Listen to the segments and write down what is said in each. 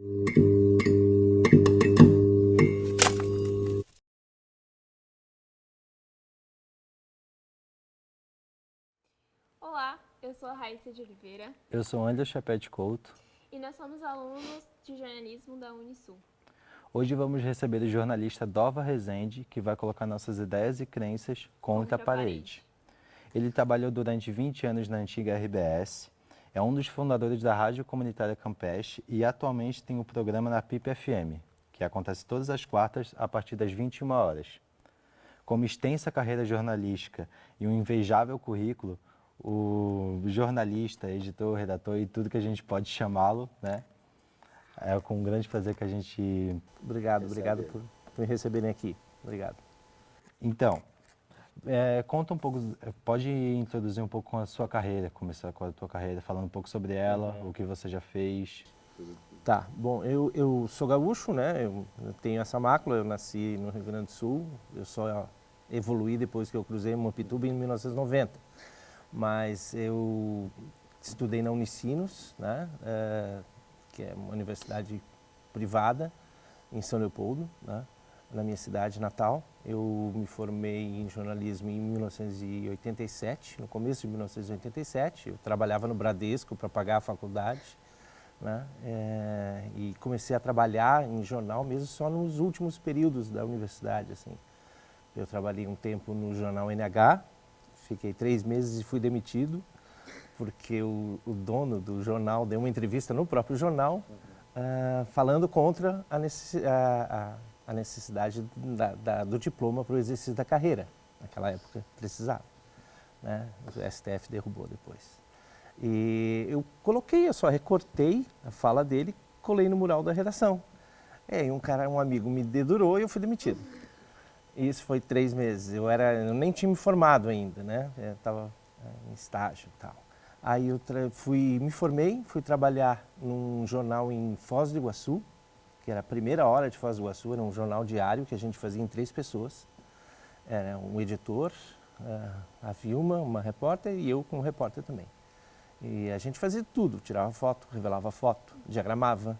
Olá, eu sou a Raíssa de Oliveira. Eu sou Anderson Chapéu de Couto. E nós somos alunos de jornalismo da Unisul. Hoje vamos receber o jornalista Dova Rezende, que vai colocar nossas ideias e crenças contra a parede. Ele trabalhou durante 20 anos na antiga RBS, é um dos fundadores da Rádio Comunitária Campeche e atualmente tem um programa na PIP FM, que acontece todas as quartas a partir das 21 horas. Com uma extensa carreira jornalística e um invejável currículo, o jornalista, editor, redator e tudo que a gente pode chamá-lo, né? É com um grande prazer que a gente... Obrigado por me receberem aqui. Obrigado. Então, conta um pouco, pode introduzir um pouco com a sua carreira, começar com a tua carreira, falando um pouco sobre ela, o que você já fez. Tá, bom, eu sou gaúcho, né? Eu tenho essa mácula, eu nasci no Rio Grande do Sul, eu só evoluí depois que eu cruzei Mampituba em 1990. Mas eu estudei na Unicinos, né? Que é uma universidade privada em São Leopoldo, né? Na minha cidade natal. Eu me formei em jornalismo em 1987, no começo de 1987. Eu trabalhava no Bradesco para pagar a faculdade, né? E comecei a trabalhar em jornal mesmo só nos últimos períodos da universidade, assim. Eu trabalhei um tempo no jornal NH, fiquei 3 meses e fui demitido, porque o dono do jornal deu uma entrevista no próprio jornal, falando contra a necessidade do diploma para o exercício da carreira. Naquela época precisava, né? O STF derrubou depois. E eu só recortei a fala dele, colei no mural da redação. E um amigo me dedurou e eu fui demitido. Isso foi 3 meses. Eu nem tinha me formado ainda, né? Eu estava em estágio e tal. Aí eu me formei, fui trabalhar num jornal em Foz do Iguaçu, que era a primeira hora de Foz do Iguaçu, era um jornal diário que a gente fazia em 3 pessoas. Era um editor, a Vilma, uma repórter, e eu como repórter também. E a gente fazia tudo, tirava foto, revelava foto, diagramava.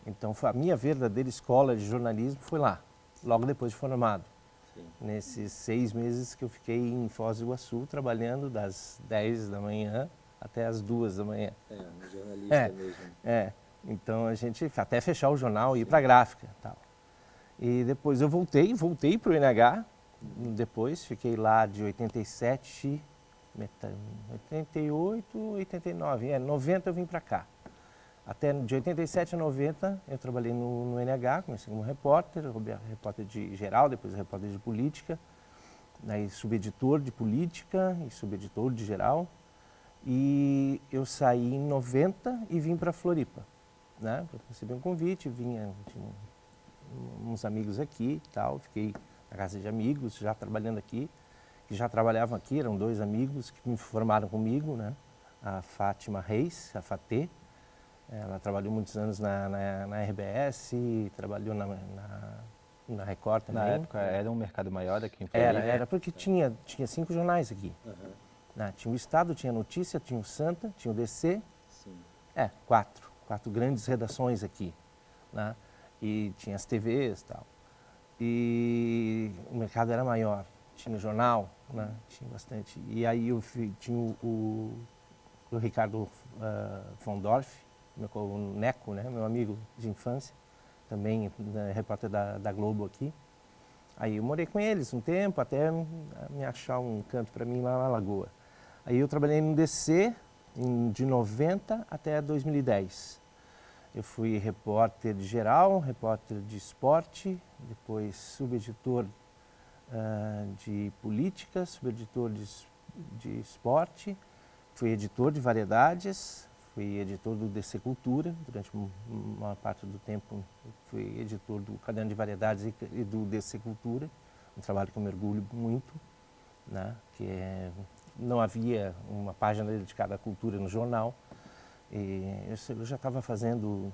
Então a minha verdadeira escola de jornalismo foi lá, logo depois de formado. Sim. Nesses 6 meses que eu fiquei em Foz do Iguaçu, trabalhando das 10 da manhã até as 2 da manhã. Um jornalista mesmo. Então a gente até fechar o jornal e ir para a gráfica e tal. E depois eu voltei para o NH, depois fiquei lá de 87, 88, 89, 90 eu vim para cá. Até de 87 a 90 eu trabalhei no NH, comecei como repórter de geral, depois repórter de política, aí subeditor de política e subeditor de geral. E eu saí em 90 e vim para Floripa, né? Eu recebi um convite, tinha uns amigos aqui e tal, fiquei na casa de amigos, já trabalhando aqui, que já trabalhavam aqui, eram 2 amigos que me formaram comigo, né? A Fátima Reis, a Fatê, ela trabalhou muitos anos na RBS, trabalhou na Record também. Na época era um mercado maior aqui em Floripa? Era porque tinha 5 jornais aqui. Tinha o Estado, tinha a Notícia, tinha o Santa, tinha o DC. Sim. 4 grandes redações aqui, né? E tinha as TVs e tal. E o mercado era maior, tinha o jornal, né? Tinha bastante. E aí tinha o Ricardo Fondorf, o Neco, né? Meu amigo de infância, também repórter da Globo aqui. Aí eu morei com eles um tempo, até me achar um canto para mim lá na Lagoa. Aí eu trabalhei no DC de 90 até 2010. Eu fui repórter de geral, repórter de esporte, depois subeditor de política, subeditor de esporte, fui editor de variedades, fui editor do DC Cultura, durante uma parte do tempo fui editor do Caderno de Variedades e do DC Cultura, um trabalho que eu mergulho muito, né? Não havia uma página dedicada à cultura no jornal. E eu já estava fazendo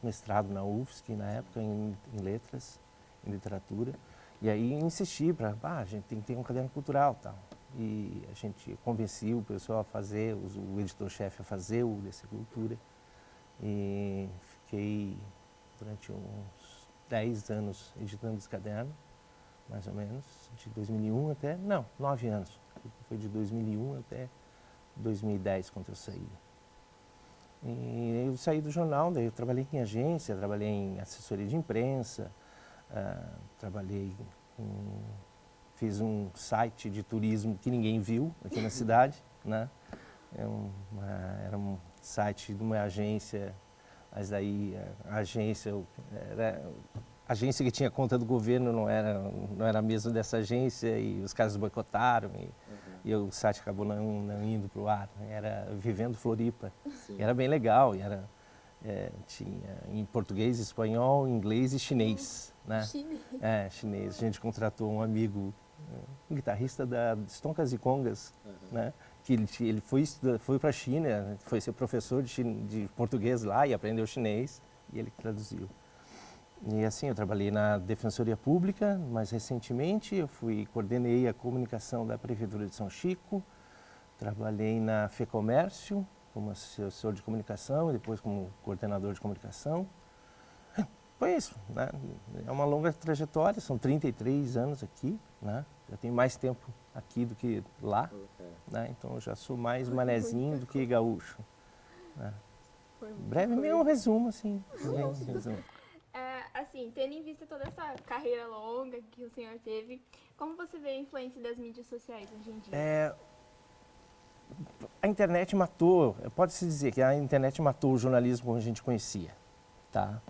mestrado na UFSC, na época, em letras, em literatura. E aí insisti a gente tem que ter um caderno cultural e tal. E a gente convencia o pessoal a fazer, o editor-chefe a fazer o DC Cultura. E fiquei durante uns 10 anos editando esse caderno, mais ou menos, de 2001 até, não, 9 anos. Foi de 2001 até 2010, quando eu saí. E eu saí do jornal, daí eu trabalhei em agência, trabalhei em assessoria de imprensa, fiz um site de turismo que ninguém viu aqui na cidade, né? Era um site de uma agência, mas daí a agência a agência que tinha conta do governo não era a mesma dessa agência e os caras boicotaram e o site acabou não indo para o ar. Era Vivendo Floripa. E era bem legal, e tinha em português, espanhol, inglês e chinês. Né? Chinês. Chinês. A gente contratou um amigo, um guitarrista da Stoncas e Congas, né? Que ele foi para a China, foi ser professor de português lá e aprendeu chinês, e ele que traduziu. E assim, eu trabalhei na Defensoria Pública, mais recentemente eu coordenei a comunicação da Prefeitura de São Chico, trabalhei na FEComércio como assessor de comunicação e depois como coordenador de comunicação. Foi isso, né? É uma longa trajetória, são 33 anos aqui, né? Já tenho mais tempo aqui do que lá, né? Então eu já sou mais manezinho do que gaúcho. Né? Brevemente um resumo, assim. Assim, tendo em vista toda essa carreira longa que o senhor teve, como você vê a influência das mídias sociais hoje em dia? A internet matou, pode-se dizer que a internet matou o jornalismo como a gente conhecia, tá?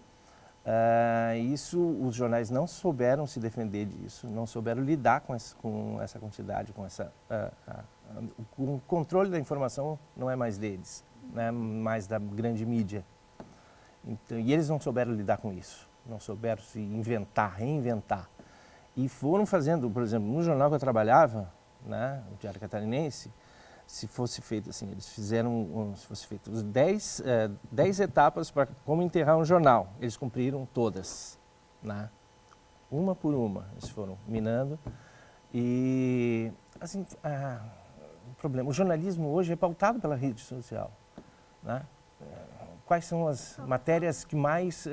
Os jornais não souberam se defender disso, não souberam lidar com essa quantidade, o controle da informação não é mais deles, não é mais da grande mídia. Então, e eles não souberam lidar com isso, não souberam se reinventar. E foram fazendo, por exemplo, no jornal que eu trabalhava, né, o Diário Catarinense, se fosse feito assim, eles fizeram, se fosse feito 10 etapas para como enterrar um jornal, eles cumpriram todas, né? Uma por uma, eles foram minando. E, assim, o jornalismo hoje é pautado pela rede social, né? Quais são as matérias que mais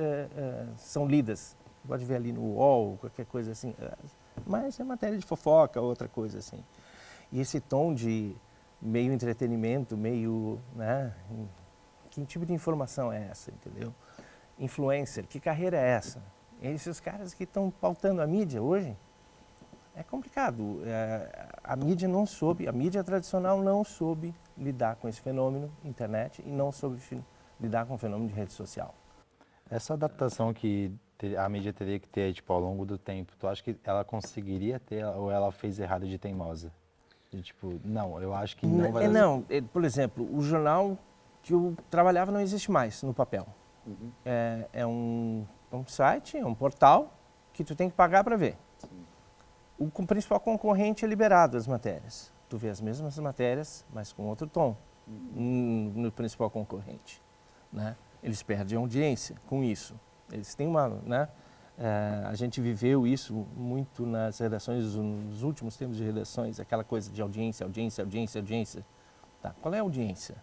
são lidas? Pode ver ali no UOL, qualquer coisa assim, mas é matéria de fofoca, outra coisa assim. E esse tom de meio entretenimento, meio, né, que tipo de informação é essa, entendeu? Influencer, que carreira é essa? Esses caras que estão pautando a mídia hoje, é complicado. A mídia tradicional não soube lidar com esse fenômeno, internet, e não soube lidar com o fenômeno de rede social. Essa adaptação que a mídia teria que ter, tipo, ao longo do tempo, tu acha que ela conseguiria ter ou ela fez errado de teimosa? E, tipo, não, eu acho que não vai dar... Por exemplo, o jornal que eu trabalhava não existe mais no papel. Uhum. É um site, é um portal que tu tem que pagar para ver. Sim. O principal concorrente é liberado as matérias. Tu vê as mesmas matérias, mas com outro tom, no principal concorrente. Né? Eles perdem audiência com isso. Eles têm né? A gente viveu isso muito nas redações, nos últimos tempos de redações, aquela coisa de audiência. Tá. Qual é a audiência?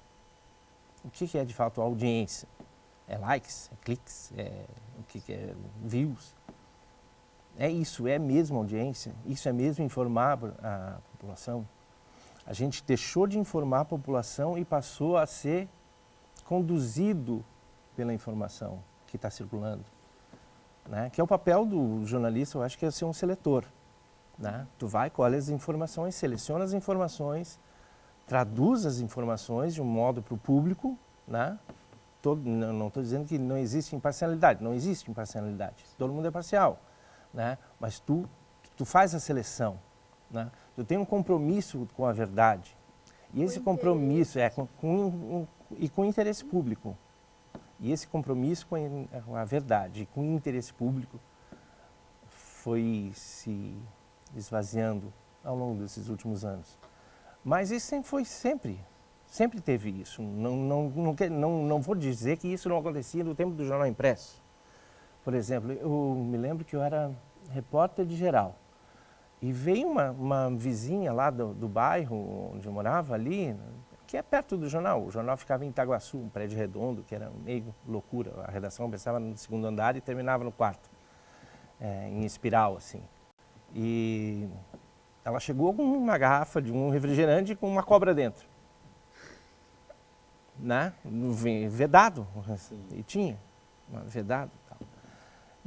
O que é de fato a audiência? É likes? É cliques? O que é views? É isso, é mesmo audiência? Isso é mesmo informar a população? A gente deixou de informar a população e passou a ser conduzido pela informação que está circulando. Né? Que é o papel do jornalista, eu acho que é ser um seletor. Né? Tu vai, colhe as informações, seleciona as informações, traduz as informações de um modo para o público. Né? Não estou dizendo que não existe imparcialidade, não existe imparcialidade, todo mundo é parcial. Né? Mas tu faz a seleção. Né? Tu tem um compromisso com a verdade. E esse compromisso é com o interesse público. E esse compromisso com a verdade e com o interesse público foi se esvaziando ao longo desses últimos anos. Mas isso sempre teve isso. Não vou dizer que isso não acontecia no tempo do jornal impresso. Por exemplo, eu me lembro que eu era repórter de geral e veio uma vizinha lá do bairro onde eu morava ali, que é perto do jornal. O jornal ficava em Itaguaçu, um prédio redondo, que era meio loucura. A redação começava no segundo andar e terminava no quarto, em espiral, assim. E ela chegou com uma garrafa de um refrigerante com uma cobra dentro. Né? Vedado, e tinha, vedado e tal.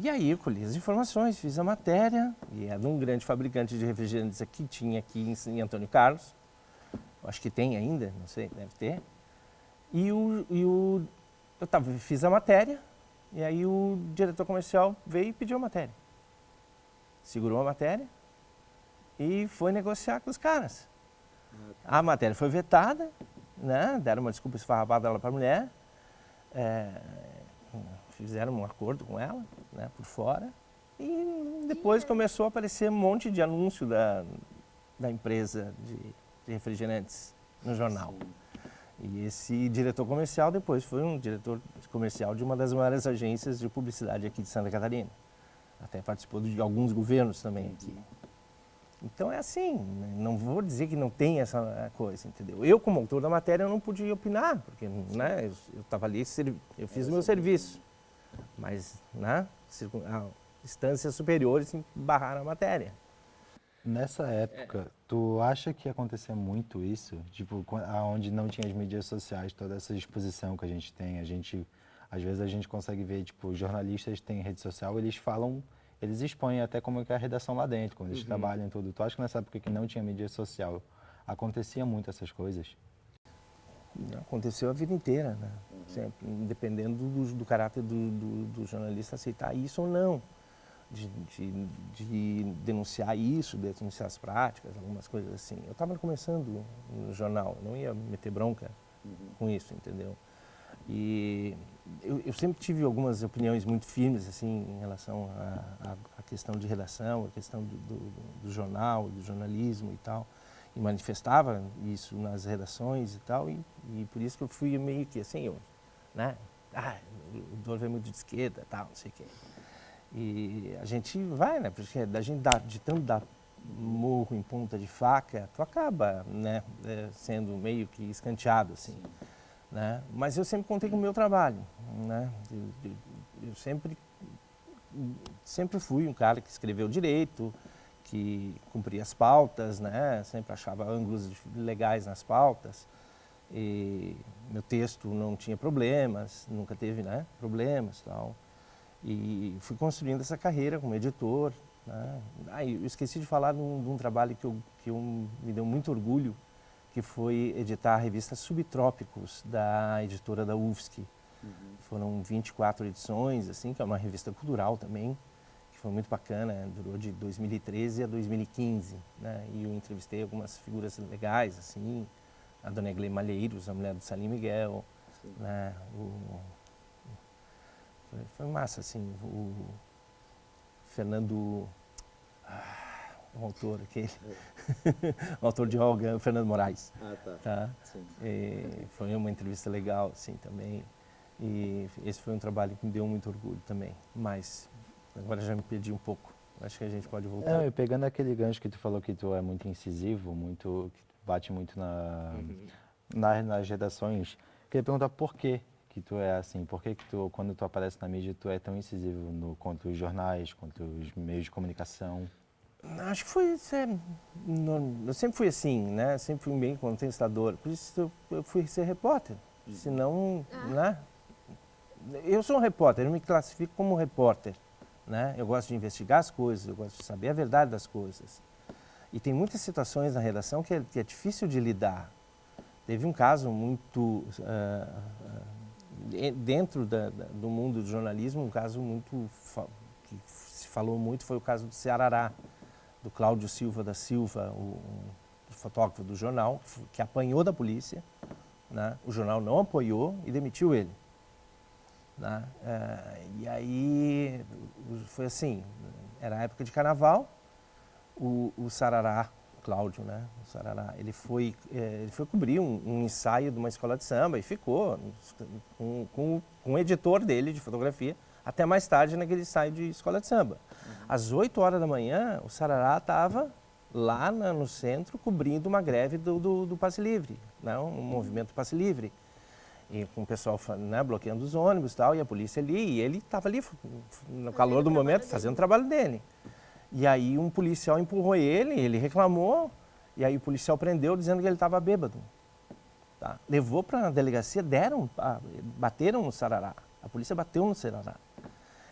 E aí eu colhi as informações, fiz a matéria, e é de um grande fabricante de refrigerantes aqui, tinha aqui em Antônio Carlos, acho que tem ainda, não sei, deve ter. Fiz a matéria, e aí o diretor comercial veio e pediu a matéria. Segurou a matéria e foi negociar com os caras. A matéria foi vetada, né? Deram uma desculpa esfarrapada para a mulher, fizeram um acordo com ela, né, por fora, e depois começou a aparecer um monte de anúncio da empresa de refrigerantes no jornal. E esse diretor comercial depois foi um diretor comercial de uma das maiores agências de publicidade aqui de Santa Catarina. Até participou de alguns governos também aqui. Então é assim, não vou dizer que não tem essa coisa, entendeu? Eu, como autor da matéria, eu não podia opinar, porque né, eu estava ali, eu fiz o meu serviço. Mas, né, instâncias superiores barraram a matéria. Nessa época, tu acha que ia acontecer muito isso? Tipo, onde não tinha as mídias sociais, toda essa exposição que a gente tem, às vezes a gente consegue ver, tipo, jornalistas têm rede social, eles expõem até como é que é a redação lá dentro, como eles trabalham e tudo. Tu acha que nessa época que não tinha mídia social, acontecia muito essas coisas? Aconteceu a vida inteira, né? Sempre, dependendo do caráter do jornalista aceitar isso ou não. De denunciar isso, denunciar as práticas, algumas coisas assim. Eu estava começando no jornal, não ia meter bronca com isso, entendeu? E eu sempre tive algumas opiniões muito firmes assim em relação à questão de redação, a questão do jornal, do jornalismo e tal. E manifestava isso nas redações e tal, e por isso que eu fui meio que assim, né? O Dorvo é muito de esquerda, tal, não sei o quê. E a gente vai, né? Porque de tanto dar murro em ponta de faca, tu acaba, né? Sendo meio que escanteado, assim. Né? Mas eu sempre contei com o meu trabalho, né? Eu sempre fui um cara que escreveu direito, que cumpria as pautas, né? Sempre achava ângulos legais nas pautas. E meu texto não tinha problemas, nunca teve, né, problemas, tal. E fui construindo essa carreira como editor, né? Eu esqueci de falar de um trabalho que me deu muito orgulho, que foi editar a revista Subtrópicos, da editora da UFSC. Foram 24 edições, assim, que é uma revista cultural também, que foi muito bacana, durou de 2013 a 2015, né? E eu entrevistei algumas figuras legais, assim, a dona Eglê Malheiros, a mulher do Salim Miguel, né? Foi massa, assim, o Fernando, o autor aquele, o autor de Olga, o Fernando Moraes. Tá? Sim. Foi uma entrevista legal, assim, também. E esse foi um trabalho que me deu muito orgulho também, mas agora já me perdi um pouco. Acho que a gente pode voltar. Pegando aquele gancho que tu falou que tu é muito incisivo, que bate muito nas redações, queria perguntar por que tu é assim, por que tu, quando tu aparece na mídia, tu é tão incisivo contra os jornais, contra os meios de comunicação? Acho que eu sempre fui assim, né? Sempre fui bem contestador, por isso eu fui ser repórter, senão, né? Eu sou um repórter, eu me classifico como repórter, né? Eu gosto de investigar as coisas, eu gosto de saber a verdade das coisas. E tem muitas situações na redação que é difícil de lidar. Teve um caso muito, dentro do mundo do jornalismo, um caso que se falou muito foi o caso do Cearará, do Cláudio Silva da Silva, o fotógrafo do jornal, que apanhou da polícia, né? O jornal não apoiou e demitiu ele. Né? E aí foi assim, era a época de carnaval, o Sarará, Cláudio, né? O Sarará, ele foi cobrir um ensaio de uma escola de samba e ficou com o editor dele de fotografia até mais tarde naquele ensaio de escola de samba. Às 8 horas da manhã, o Sarará estava lá no centro, cobrindo uma greve do Passe Livre, né? Um movimento Passe Livre. E com o pessoal, né, bloqueando os ônibus e tal, e a polícia ali, e ele estava ali no calor do momento, fazendo o trabalho dele. E aí um policial empurrou ele reclamou, e aí o policial prendeu dizendo que ele estava bêbado. Tá? Levou para a delegacia, bateram no Sarará, a polícia bateu no Sarará.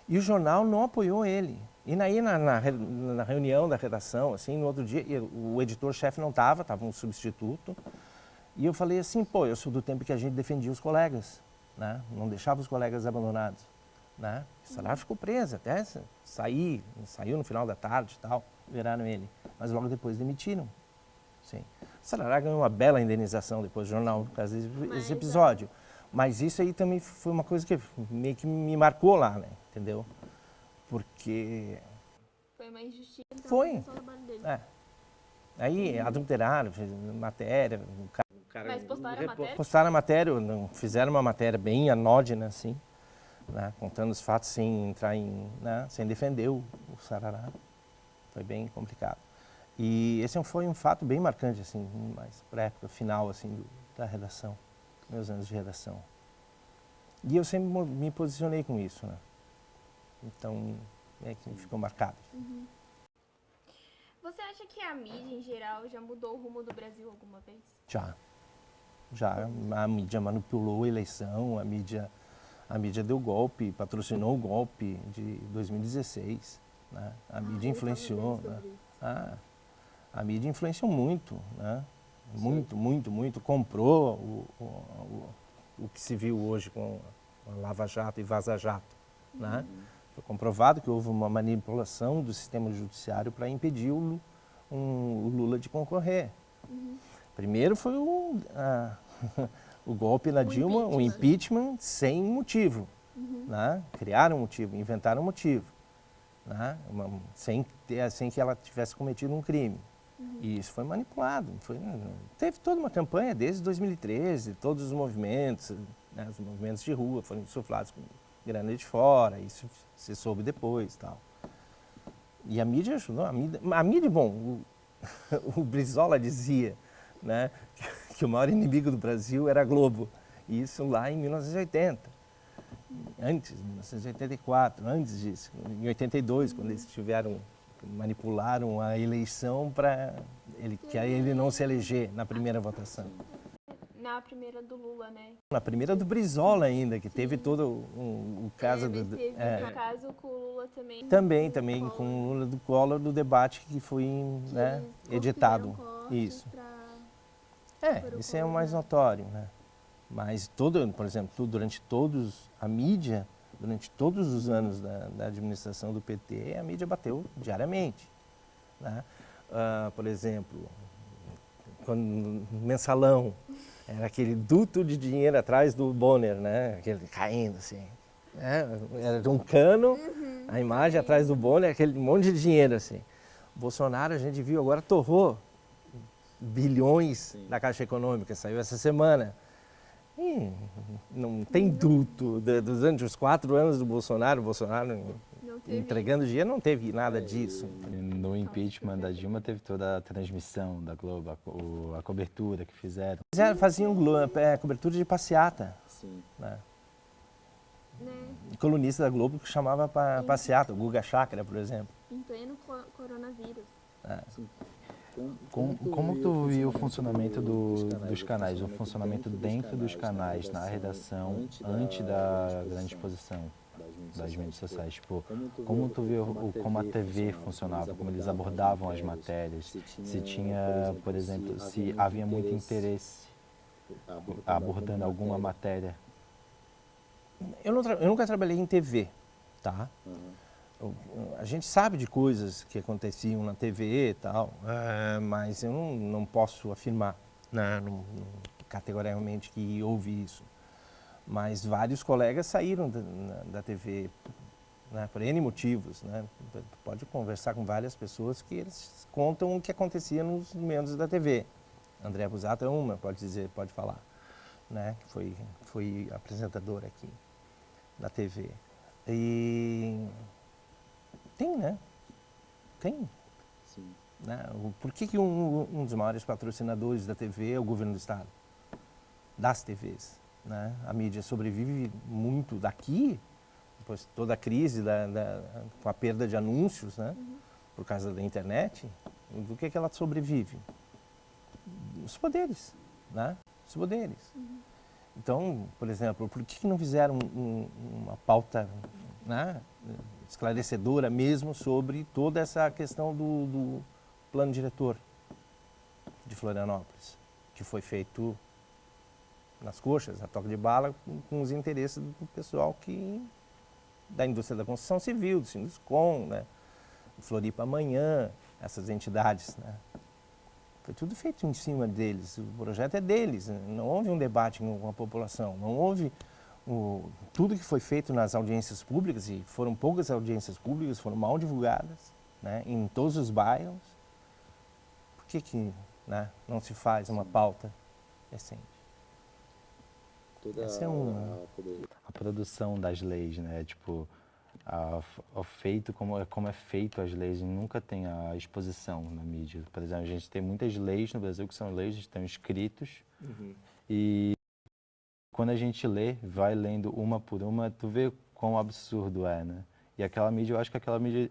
E o jornal não apoiou ele. E aí na reunião da redação, assim, no outro dia, o editor-chefe não estava um substituto. E eu falei assim, pô, eu sou do tempo que a gente defendia os colegas, né? Não deixava os colegas abandonados, né? O Sarará ficou preso até saiu no final da tarde e tal, viraram ele. Mas logo depois demitiram. Sim. O Sarará ganhou uma bela indenização depois do jornal, por causa desse episódio. Mas isso aí também foi uma coisa que meio que me marcou lá, né? Entendeu? Porque... Foi uma injustiça. Então, foi. o trabalho dele. Aí adulteraram, fez matéria. Mas postaram a matéria? Postaram a matéria, fizeram uma matéria bem anódina, assim, né? Contando os fatos sem entrar né? Sem defender o Sarará. Foi bem complicado. E esse foi um fato bem marcante, assim, mais para a época final, assim, da redação, meus anos de redação. E eu sempre me posicionei com isso, né? Então, é que ficou marcado. Uhum. Você acha que a mídia, em geral, já mudou o rumo do Brasil alguma vez? Já. A mídia manipulou a eleição, a mídia deu golpe, patrocinou o golpe de 2016. Né? A mídia influenciou. Né? A mídia influenciou muito, né? Muito. Comprou o que se viu hoje com a Lava Jato e Vaza Jato. Né? Foi comprovado que houve uma manipulação do sistema judiciário para impedir o Lula de concorrer. Primeiro foi o golpe na Dilma, o impeachment sem motivo. Né? Criaram um motivo, inventaram um motivo. Né? Sem que ela tivesse cometido um crime. E isso foi manipulado. Teve toda uma campanha desde 2013, todos os movimentos, né? Os movimentos de rua foram insuflados com grana de fora, isso se soube depois. Tal. E a mídia ajudou. A mídia, bom, o Brizola dizia, né, que o maior inimigo do Brasil era a Globo. E isso lá em 1980. Antes, em 1984, antes disso, em 82, quando eles manipularam a eleição para ele não se eleger na primeira votação. Na primeira do Lula, né? Na primeira do Brizola ainda, que teve todo o caso mas teve um caso com o Lula também. Também com o Lula do Collor, do debate que foi né, editado. Isso. Esse é o mais notório, né? Mas por exemplo, durante todos os anos da administração do PT, a mídia bateu diariamente. Né? Por exemplo, quando Mensalão, era aquele duto de dinheiro atrás do Bonner, né? Aquele caindo assim. Era um cano, a imagem atrás do Bonner, aquele monte de dinheiro assim. Bolsonaro, a gente viu, agora torrou bilhões da Caixa Econômica, saiu essa semana. Não tem duto. Durante os 4 anos do Bolsonaro entregando dinheiro, não teve nada disso. No impeachment da Dilma teve toda a transmissão da Globo, a cobertura que fizeram. Faziam cobertura de passeata. Sim. Né? Colunista da Globo que chamava passeata, o Guga Chakra, por exemplo. Em pleno coronavírus. Sim. Como tu viu o funcionamento dos canais, o funcionamento dentro dos canais, na redação, antes da grande exposição das mídias sociais? Tipo, como tu viu como a TV funcionava, como eles abordavam as matérias, se tinha, por exemplo, se havia muito interesse abordando alguma matéria? Eu nunca trabalhei em TV, tá? A gente sabe de coisas que aconteciam na TV e tal, mas eu não posso afirmar, né, categoricamente que houve isso. Mas vários colegas saíram da TV, né, por N motivos. Né? Pode conversar com várias pessoas que eles contam o que acontecia nos membros da TV. André Busato é uma, pode falar, né, que foi apresentadora aqui na TV. E tem, né? Tem. Sim. Né? Por que um dos maiores patrocinadores da TV é o governo do estado? Das TVs. Né? A mídia sobrevive muito daqui, depois toda a crise com a perda de anúncios, né? Por causa da internet. Do que ela sobrevive? Os poderes, né? Os poderes. Então, por exemplo, por que não fizeram uma pauta, né, esclarecedora mesmo sobre toda essa questão do plano diretor de Florianópolis, que foi feito nas coxas, a toque de bala, com os interesses do pessoal da indústria da construção civil, do Sinduscom, né, Floripa Amanhã, essas entidades, né? Foi tudo feito em cima deles, o projeto é deles, não houve um debate com a população, não houve tudo que foi feito nas audiências públicas, e foram poucas audiências públicas, foram mal divulgadas, né, em todos os bairros. Por que né, não se faz uma pauta decente? Essa é a produção das leis, né? Tipo, como é feito as leis, nunca tem a exposição na mídia. Por exemplo, a gente tem muitas leis no Brasil que são leis que estão escritos e quando a gente lê, vai lendo uma por uma, tu vê quão absurdo é, né? E aquela mídia, eu acho que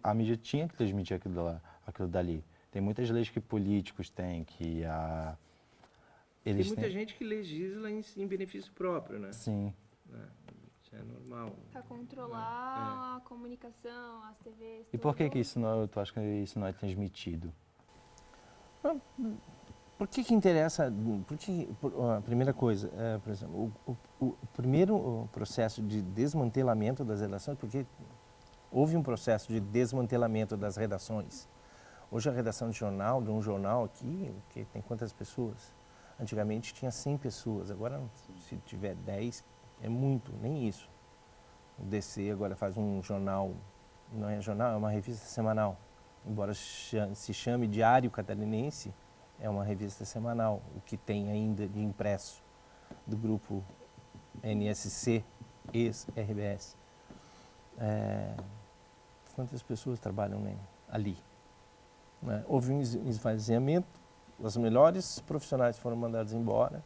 a mídia tinha que transmitir aquilo dali. Tem muitas leis que políticos têm, Tem muita gente que legisla em benefício próprio, né? Sim. Isso é normal. Para controlar a comunicação, as TVs. E por que tu acha que isso não é transmitido? Por que interessa? A primeira coisa, por exemplo, o primeiro processo de desmantelamento das redações, porque houve um processo de desmantelamento das redações. Hoje a redação de um jornal aqui, que tem quantas pessoas? Antigamente tinha 100 pessoas, agora se tiver 10 é muito, nem isso. O DC agora faz um jornal, não é jornal, é uma revista semanal. Embora se chame Diário Catarinense, é uma revista semanal, o que tem ainda de impresso do grupo NSC, ex-RBS. Quantas pessoas trabalham ali? Houve um esvaziamento, os melhores profissionais foram mandados embora,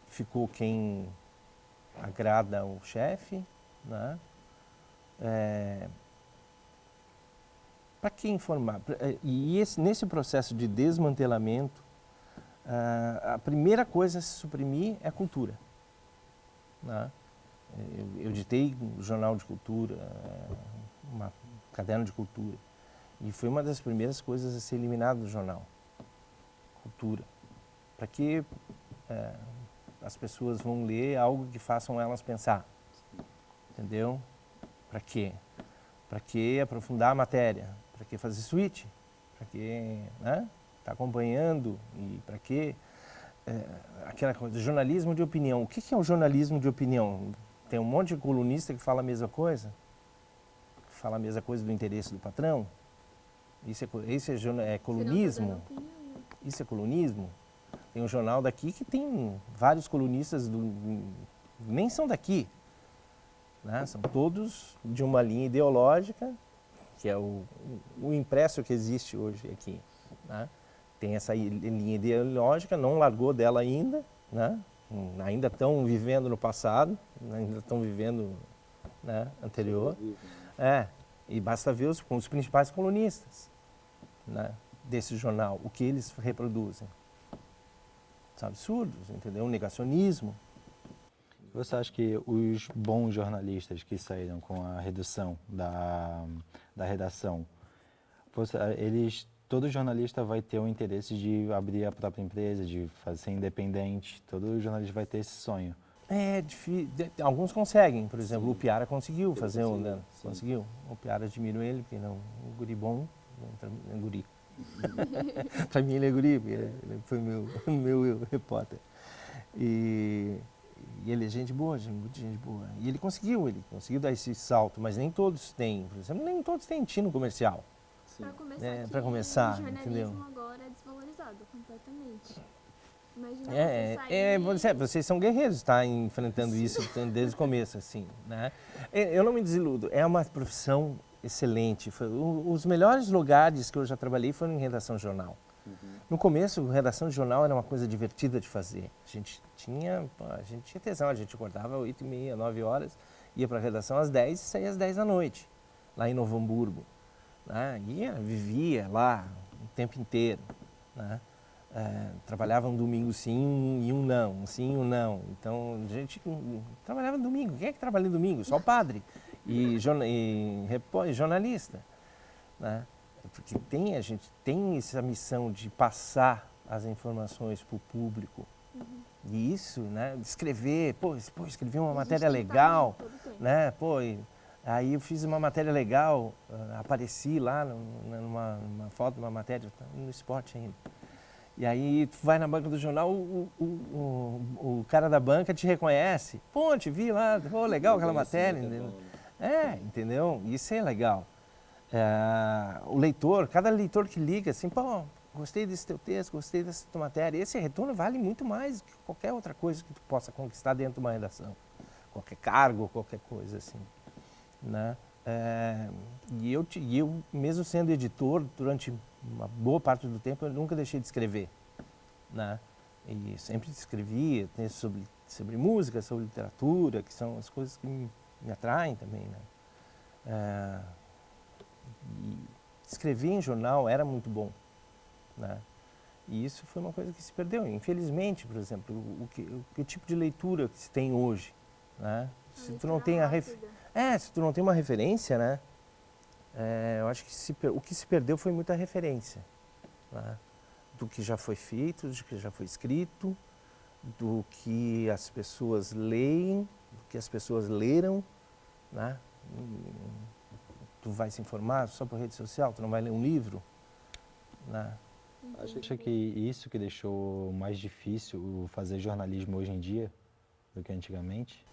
ficou quem agrada ao chefe, né? Para que informar? E nesse processo de desmantelamento, a primeira coisa a se suprimir é a cultura. Né? Eu editei um jornal de cultura, um caderno de cultura, e foi uma das primeiras coisas a ser eliminado do jornal. Cultura. Para que as pessoas vão ler algo que façam elas pensar? Entendeu? Para quê? Para que aprofundar a matéria? Para que fazer switch? Para que tá acompanhando? E para que aquela coisa, jornalismo de opinião. O que é o jornalismo de opinião? Tem um monte de colunista que fala a mesma coisa? Que fala a mesma coisa do interesse do patrão? Isso é colunismo? Isso é colunismo? Tem um jornal daqui que tem vários colunistas, nem são daqui, né? São todos de uma linha ideológica, que é o impresso que existe hoje aqui. Né? Tem essa linha ideológica, não largou dela ainda, né? Ainda estão vivendo no passado, ainda estão vivendo, né, anterior. E basta ver com os principais colunistas, né, desse jornal, o que eles reproduzem. São absurdos, entendeu? O negacionismo. Você acha que os bons jornalistas que saíram com a redução da redação, todo jornalista vai ter o interesse de abrir a própria empresa, de ser independente, todo jornalista vai ter esse sonho. É difícil, alguns conseguem, por exemplo, sim. O Piara conseguiu fazer conseguiu. O Piara, admiro ele, porque é um guri bom, é um guri. Para mim ele é guri, porque ele foi meu repórter. E ele é gente boa, muita gente boa. E ele conseguiu dar esse salto, mas nem todos têm, por exemplo, nem todos têm tino comercial. Para começar, o jornalismo entendeu? Agora é desvalorizado completamente. Imagina vocês são guerreiros, tá, enfrentando isso desde o começo, assim, né? Eu não me desiludo, é uma profissão excelente. Os melhores lugares que eu já trabalhei foram em redação de jornal. No começo, redação de jornal era uma coisa divertida de fazer. A gente tinha tesão, a gente acordava às 8h30, 9 horas, ia para a redação às 10 e saía às 10 da noite, lá em Novo Hamburgo. Né? Vivia lá o tempo inteiro. Né? Trabalhava um domingo sim e um não, um sim e um não. Então, a gente trabalhava no domingo. Quem é que trabalha no domingo? Só o padre e jornalista. Né? Porque a gente tem essa missão de passar as informações para o público. E isso, né? Escrever, escrevi uma matéria legal, né? Aí eu fiz uma matéria legal, apareci lá numa foto, numa matéria, no esporte ainda. E aí tu vai na banca do jornal, o cara da banca te reconhece. Pô, te vi lá, legal aquela matéria. Entendeu? Entendeu? Isso é legal. O leitor, cada leitor que liga assim, pô, gostei desse teu texto, gostei dessa tua matéria. Esse retorno vale muito mais que qualquer outra coisa que tu possa conquistar dentro de uma redação. Qualquer cargo, qualquer coisa assim. Né? E eu, mesmo sendo editor, durante uma boa parte do tempo, eu nunca deixei de escrever. Né? E sempre escrevia sobre música, sobre literatura, que são as coisas que me atraem também. Né? E escrever em jornal era muito bom. Né? E isso foi uma coisa que se perdeu. Infelizmente, por exemplo, que tipo de leitura que se tem hoje? Né? Se tu não tem se tu não tem uma referência, né? Eu acho que o que se perdeu foi muita referência. Né? Do que já foi feito, do que já foi escrito, do que as pessoas leem, do que as pessoas leram. Né? Tu vai se informar só por rede social, tu não vai ler um livro. Né? Acha que isso que deixou mais difícil fazer jornalismo hoje em dia do que antigamente?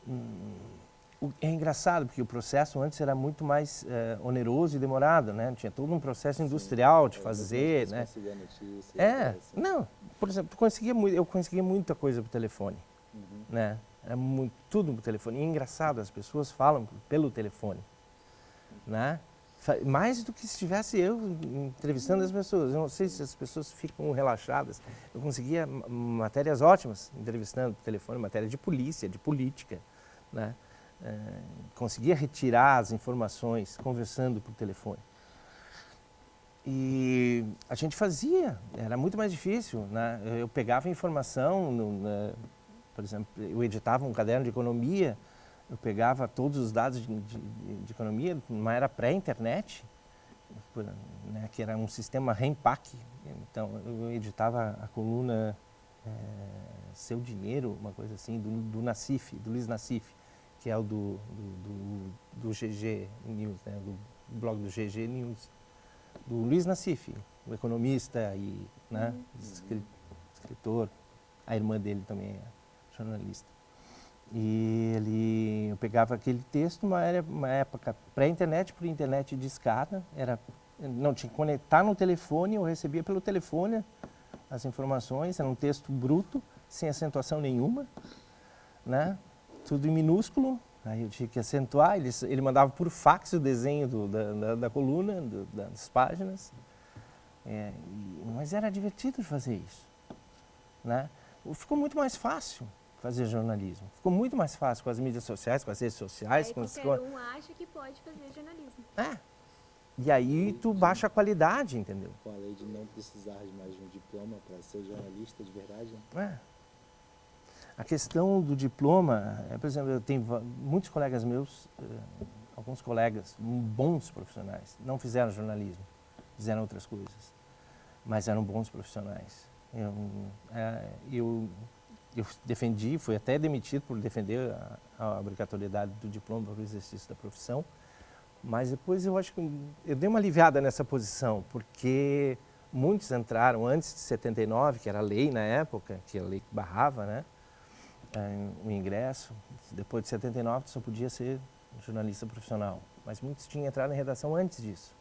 É engraçado, porque o processo antes era muito mais oneroso e demorado, né? Tinha todo um processo industrial de fazer, né? Não, por exemplo, eu conseguia muita coisa por telefone, né? Era tudo por telefone. E é engraçado, as pessoas falam pelo telefone, né? Mais do que se estivesse eu entrevistando as pessoas. Eu não sei se as pessoas ficam relaxadas. Eu conseguia matérias ótimas entrevistando por telefone, matéria de polícia, de política, né? Conseguia retirar as informações conversando por telefone. E a gente fazia, era muito mais difícil. Né? Eu pegava informação, por exemplo, eu editava um caderno de economia, eu pegava todos os dados de economia, numa era pré-internet, né, que era um sistema REMPAC. Então, eu editava a coluna Seu Dinheiro, uma coisa assim, do Nassif, do Luiz Nassif, que é o do GG News, né, do blog do GG News, do Luiz Nassif, o economista e né, escritor. A irmã dele também é jornalista. E eu pegava aquele texto, uma época pré-internet, por internet de escada, não tinha que conectar no telefone, eu recebia pelo telefone as informações, era um texto bruto, sem acentuação nenhuma, né? Tudo em minúsculo, aí eu tinha que acentuar, ele mandava por fax o desenho da coluna, das páginas, mas era divertido fazer isso, né? Ficou muito mais fácil fazer jornalismo, ficou muito mais fácil com as mídias sociais, com as redes sociais. Qualquer um acha que pode fazer jornalismo. E aí tu baixa a qualidade, entendeu? Com a lei de não precisar de mais de um diploma para ser jornalista de verdade. A questão do diploma, por exemplo, eu tenho muitos colegas meus, alguns colegas bons profissionais, não fizeram jornalismo, fizeram outras coisas, mas eram bons profissionais. Eu defendi, fui até demitido por defender a obrigatoriedade do diploma para o exercício da profissão, mas depois eu acho que eu dei uma aliviada nessa posição, porque muitos entraram antes de 79, que era a lei na época, que era a lei que barrava, né, o ingresso. Depois de 79 só podia ser jornalista profissional, mas muitos tinham entrado em redação antes disso.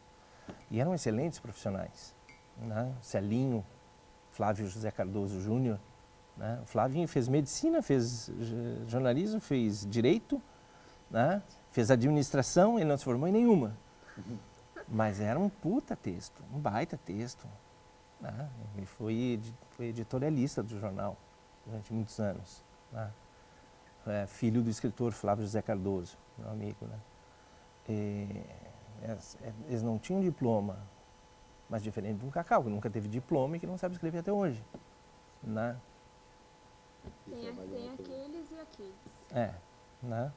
E eram excelentes profissionais, né? Celinho, Flávio José Cardoso Júnior, né? O Flavinho fez medicina, fez jornalismo, fez direito, né? Fez administração e não se formou em nenhuma. Mas era um puta texto, um baita texto. Né? Ele foi editorialista do jornal durante muitos anos. Né? Filho do escritor Flávio José Cardoso, meu amigo. Né? Eles não tinham diploma, mas diferente de um Cacau, que nunca teve diploma e que não sabe escrever até hoje. Né? Tem aqueles e aqueles. Né?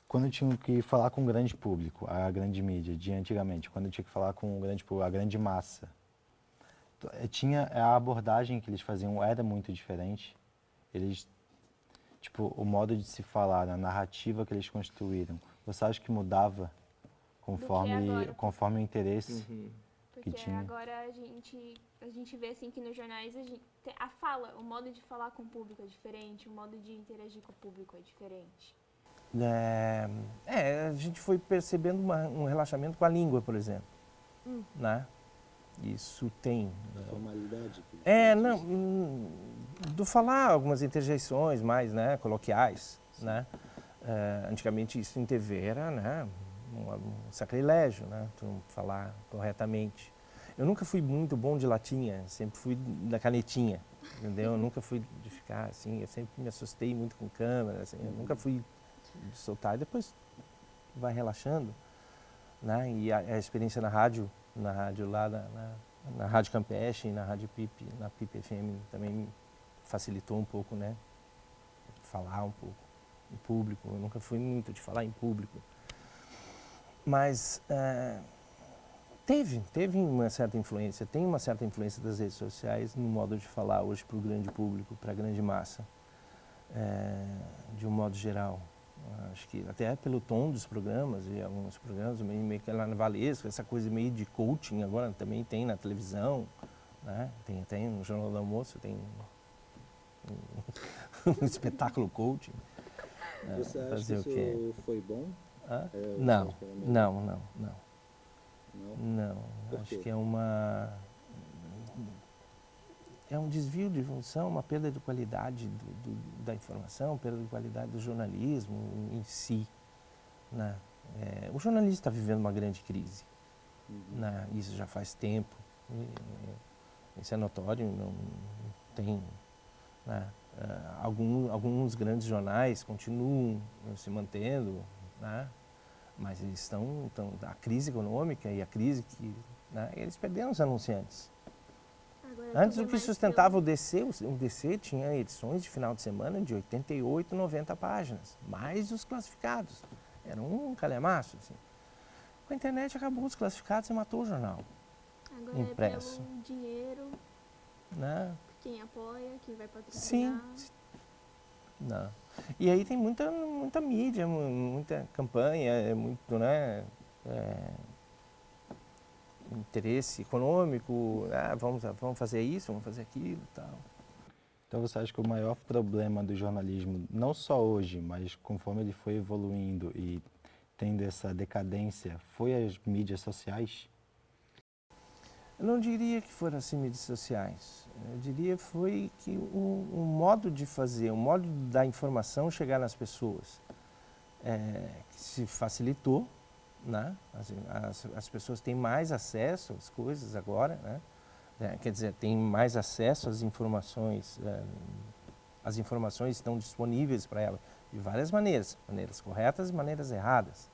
Quando tinham que falar com o grande público, a grande mídia de antigamente, quando tinha que falar com o grande público, a grande massa, tinha a abordagem que eles faziam era muito diferente. Eles, tipo, o modo de se falar, a narrativa que eles construíram, você acha que mudava conforme o interesse que Porque tinha? agora a gente vê assim que nos jornais a fala, o modo de falar com o público é diferente, o modo de interagir com o público é diferente. A gente foi percebendo um relaxamento com a língua, por exemplo. Né? Isso tem. A formalidade. Do falar algumas interjeições mais, né, coloquiais. Né? Antigamente isso em TV era, né, um sacrilégio, né, tu falar corretamente. Eu nunca fui muito bom de latinha, sempre fui da canetinha, entendeu? Eu nunca fui de ficar assim, eu sempre me assustei muito com câmera, assim, eu nunca fui de soltar e depois vai relaxando, né? E a experiência na rádio lá na Rádio Campeche, na Rádio PIP, na PIP FM também me facilitou um pouco, né? Falar um pouco em público, eu nunca fui muito de falar em público, mas teve uma certa influência, tem uma certa influência das redes sociais no modo de falar hoje para o grande público, para a grande massa, de um modo geral. Acho que até pelo tom dos programas, e alguns programas, meio que lá na Valesco, essa coisa meio de coaching agora também tem na televisão, né? Tem no Jornal do Almoço, tem um espetáculo coaching. Você acha que isso foi bom? Não. Por Acho quê? que é um desvio de função, uma perda de qualidade da informação, perda de qualidade do jornalismo em si. Né? O jornalismo está vivendo uma grande crise. Né? Isso já faz tempo. Isso é notório, não tem. Né? Alguns grandes jornais continuam se mantendo, né? Mas eles estão. A crise econômica e a crise que. Né? Eles perderam os anunciantes. Antes, o que sustentava o DC tinha edições de final de semana de 88, 90 páginas, mais os classificados. Era um calhamaço. Assim. Com a internet acabou os classificados e matou o jornal. Agora impresso. É pelo dinheiro, né? quem apoia, quem vai patrocinar. Sim. Não. E aí tem muita mídia, muita campanha, muito, né? Interesse econômico, vamos fazer isso, vamos fazer aquilo e tal. Então você acha que o maior problema do jornalismo, não só hoje, mas conforme ele foi evoluindo e tendo essa decadência, foi as mídias sociais? Eu não diria que foram as mídias sociais. Eu diria foi que o modo de fazer, o modo da informação chegar nas pessoas que se facilitou. Né? As pessoas têm mais acesso às coisas agora, né? Quer dizer, têm mais acesso às informações, as informações estão disponíveis para elas de várias maneiras corretas e maneiras erradas,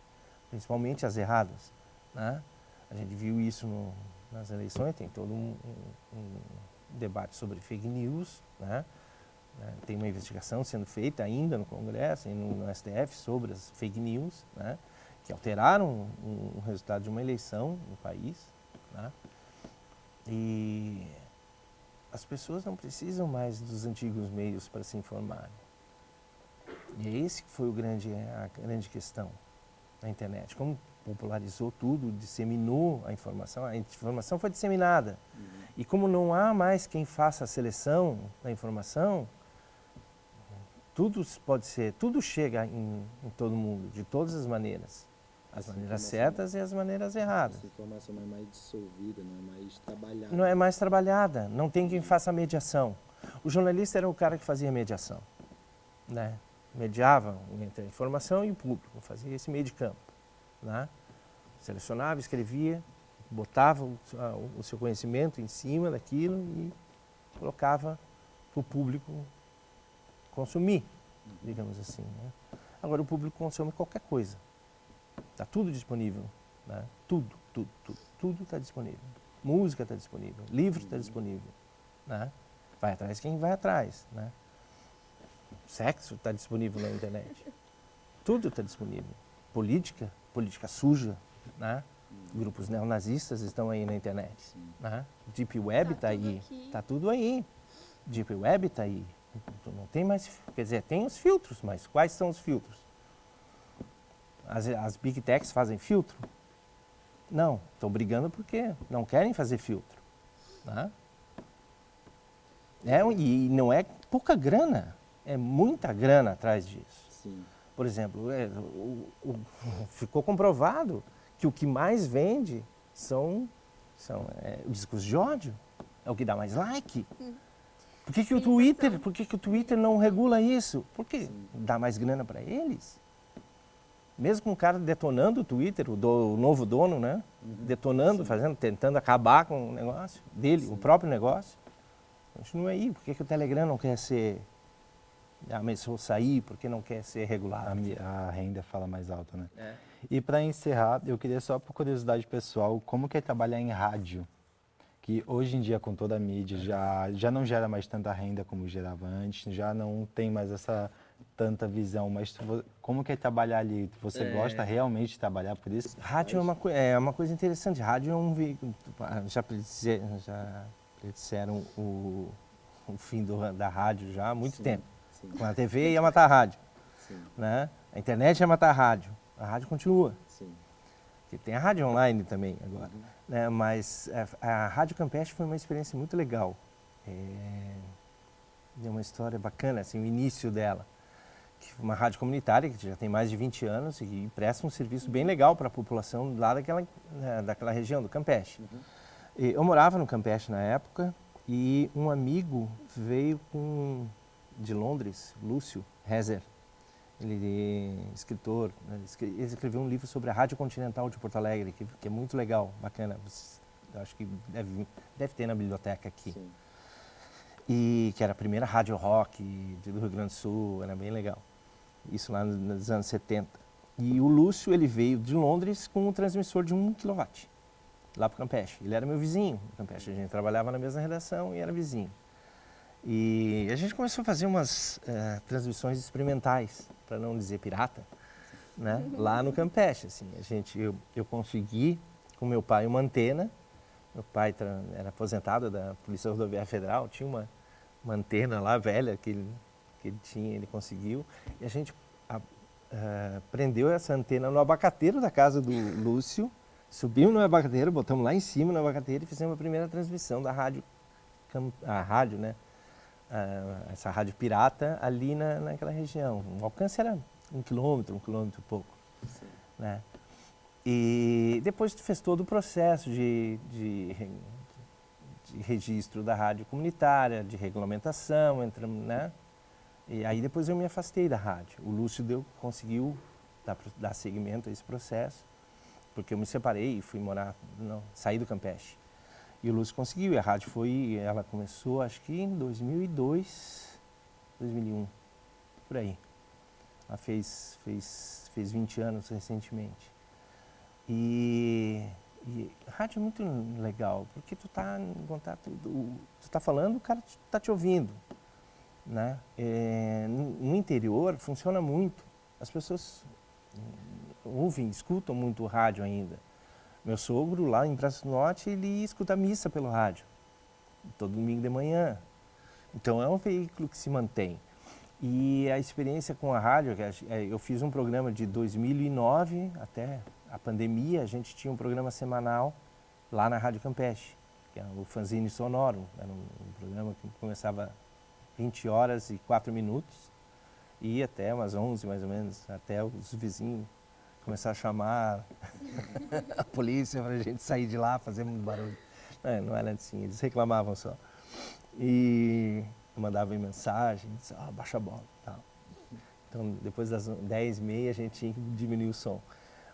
principalmente as erradas. Né? A gente viu isso nas eleições, tem todo um debate sobre fake news, né? Tem uma investigação sendo feita ainda no Congresso e no STF sobre as fake news, né? Que alteraram o resultado de uma eleição no país. Né? E as pessoas não precisam mais dos antigos meios para se informarem. E é esse que foi a grande questão na internet. Como popularizou tudo, disseminou a informação foi disseminada. E como não há mais quem faça a seleção da informação, tudo chega em todo mundo, de todas as maneiras. As maneiras certas e as maneiras erradas. Essa informação não é mais dissolvida, não é mais trabalhada. Não é mais trabalhada, não tem quem faça a mediação. O jornalista era o cara que fazia a mediação. Né? Mediava entre a informação e o público, fazia esse meio de campo. Né? Selecionava, escrevia, botava o seu conhecimento em cima daquilo e colocava para o público consumir, digamos assim, né? Agora o público consome qualquer coisa. Está tudo disponível, né? Tudo está disponível. Música está disponível, livro está disponível, né? Vai atrás quem vai atrás, né? Sexo está disponível na internet. Tudo está disponível. Política suja, né? Grupos neonazistas estão aí na internet, né? Deep Web está aí, está tudo aí. Deep Web está aí. Não tem mais, quer dizer, tem os filtros, mas quais são os filtros? As Big Techs fazem filtro? Não, estão brigando porque não querem fazer filtro, né? E não é pouca grana, é muita grana atrás disso. Sim. Por exemplo, ficou comprovado que o que mais vende são discos de ódio, é o que dá mais like. Por que o Twitter não regula isso? Porque dá mais grana para eles. Mesmo com o cara detonando o Twitter, o novo dono, né? Detonando, tentando acabar com o negócio dele, o próprio negócio. Continua aí. Por que o Telegram não quer ser... Ameaçou sair porque não quer ser regulado? A renda fala mais alto, né? É. E para encerrar, eu queria só por curiosidade pessoal, como que é trabalhar em rádio? Que hoje em dia, com toda a mídia, já não gera mais tanta renda como gerava antes, já não tem mais essa tanta visão, mas como que é trabalhar ali? Você gosta realmente de trabalhar por isso? Rádio é uma coisa interessante. Rádio é um veículo. Já predisseram o fim da rádio já há muito tempo. Sim. Com a TV ia matar a rádio, Sim. né? A internet ia matar a rádio. A rádio continua. Sim. Porque tem a rádio online também agora, né? Mas a Rádio Campeche foi uma experiência muito legal. É uma história bacana, assim, o início dela. Que foi uma rádio comunitária que já tem mais de 20 anos e presta um serviço bem legal para a população lá daquela região, do Campeche. Eu morava no Campeche na época e um amigo veio de Londres, Lúcio Rezer. Ele é escritor, né? Ele escreveu um livro sobre a Rádio Continental de Porto Alegre, que é muito legal, bacana. Eu acho que deve ter na biblioteca aqui. Sim. E que era a primeira rádio rock do Rio Grande do Sul, era bem legal. Isso lá nos anos 70. E o Lúcio, ele veio de Londres com um transmissor de 1 kW, lá para o Campeche. Ele era meu vizinho no Campeche, a gente trabalhava na mesma redação e era vizinho. E a gente começou a fazer umas transmissões experimentais, para não dizer pirata, né? Lá no Campeche. Assim, eu consegui, com meu pai, uma antena. Meu pai era aposentado da Polícia Rodoviária Federal, tinha uma antena lá velha que ele tinha, ele conseguiu. E a gente prendeu essa antena no abacateiro da casa do Lúcio, subimos no abacateiro, botamos lá em cima no abacateiro e fizemos a primeira transmissão da rádio, né? Essa rádio pirata ali naquela região. O alcance era 1 quilômetro e pouco. Né? E depois fez todo o processo de registro da rádio comunitária, de regulamentação, né? E aí depois eu me afastei da rádio. O Lúcio conseguiu dar seguimento a esse processo, porque eu me separei e fui saí do Campeche. E o Lúcio conseguiu, e a rádio ela começou acho que em 2002, 2001, por aí. Ela fez 20 anos recentemente. E a rádio é muito legal, porque tu tá em contato, tu tá falando, o cara tá te ouvindo, né? No interior funciona muito, as pessoas escutam muito o rádio ainda. Meu sogro, lá em Praça do Norte, ele escuta a missa pelo rádio, todo domingo de manhã. Então, é um veículo que se mantém. E a experiência com a rádio, eu fiz um programa de 2009 até a pandemia, a gente tinha um programa semanal lá na Rádio Campeche, que era o Fanzine Sonoro. Era um programa que começava 20 horas e 4 minutos, e ia até umas 11 mais ou menos, até os vizinhos começar a chamar a polícia para a gente sair de lá, fazer muito barulho. Não era assim, eles reclamavam só. E mandavam mensagem, baixa a bola. Tal. Então, depois das 10h30 a gente tinha que diminuir o som.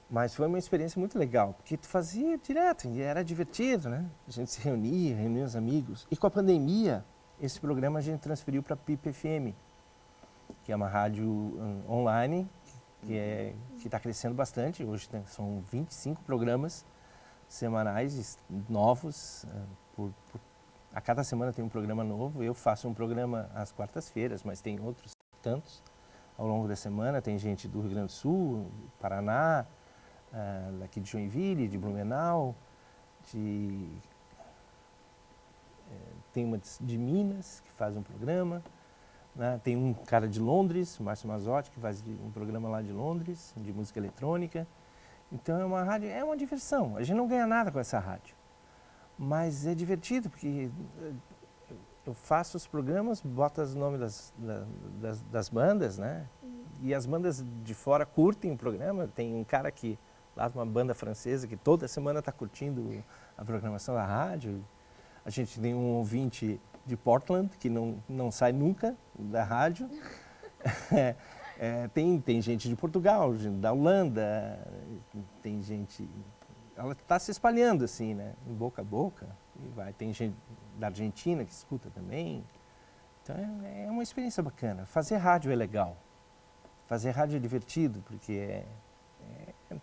Mas foi uma experiência muito legal, porque tu fazia direto e era divertido, né? A gente se reunia os amigos. E com a pandemia, esse programa a gente transferiu para PIP FM, que é uma rádio online, que está crescendo bastante. Hoje são 25 programas semanais novos. A cada semana tem um programa novo. Eu faço um programa às quartas-feiras, mas tem outros tantos ao longo da semana. Tem gente do Rio Grande do Sul, Paraná, daqui de Joinville, de Blumenau, tem uma de Minas que faz um programa, né? Tem um cara de Londres, o Márcio Mazzotti, que faz um programa lá de Londres, de música eletrônica. Então é uma rádio, é uma diversão. A gente não ganha nada com essa rádio, mas é divertido porque eu faço os programas, boto os nomes das bandas, né? E as bandas de fora curtem o programa. Tem um cara que lá de uma banda francesa que toda semana está curtindo a programação da rádio. A gente tem um ouvinte de Portland que não sai nunca da rádio. Tem gente de Portugal, gente da Holanda, tem gente... Ela está se espalhando assim, né? Boca a boca. E vai. Tem gente da Argentina que escuta também. Então é uma experiência bacana. Fazer rádio é legal. Fazer rádio é divertido, porque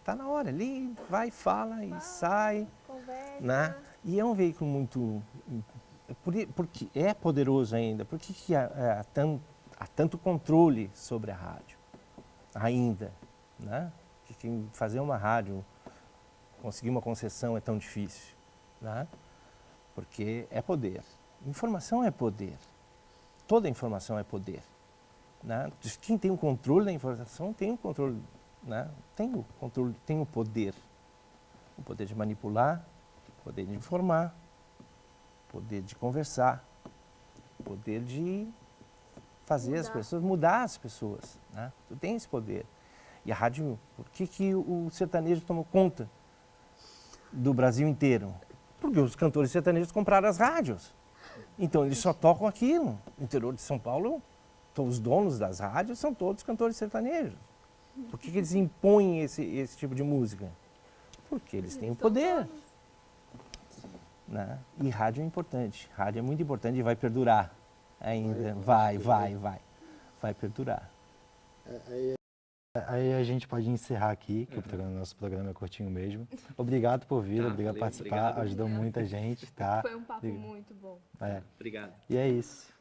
tá na hora ali, vai, fala e sai. Conversa. Né? E é um veículo muito... Porque é poderoso ainda. Por que há tanto controle sobre a rádio ainda? Né? Que fazer uma rádio, conseguir uma concessão é tão difícil. Né? Porque é poder. Informação é poder. Toda informação é poder. Né? Quem tem o controle da informação tem o controle, né? Tem o controle, tem o poder de manipular, o poder de informar, o poder de conversar, o poder de fazer as pessoas, mudar as pessoas, né? Tu tem esse poder. E a rádio, por que o sertanejo tomou conta do Brasil inteiro? Porque os cantores sertanejos compraram as rádios. Então eles só tocam aquilo. No interior de São Paulo, os donos das rádios são todos cantores sertanejos. Por que eles impõem esse tipo de música? Porque eles têm o poder. Né? E rádio é importante. Rádio é muito importante e vai perdurar ainda. Vai perdurar. Aí a gente pode encerrar aqui, que o nosso programa é curtinho mesmo. Obrigado por vir, obrigado por participar, ajudou muita gente, tá? Foi um papo muito bom. É. Obrigado. E é isso.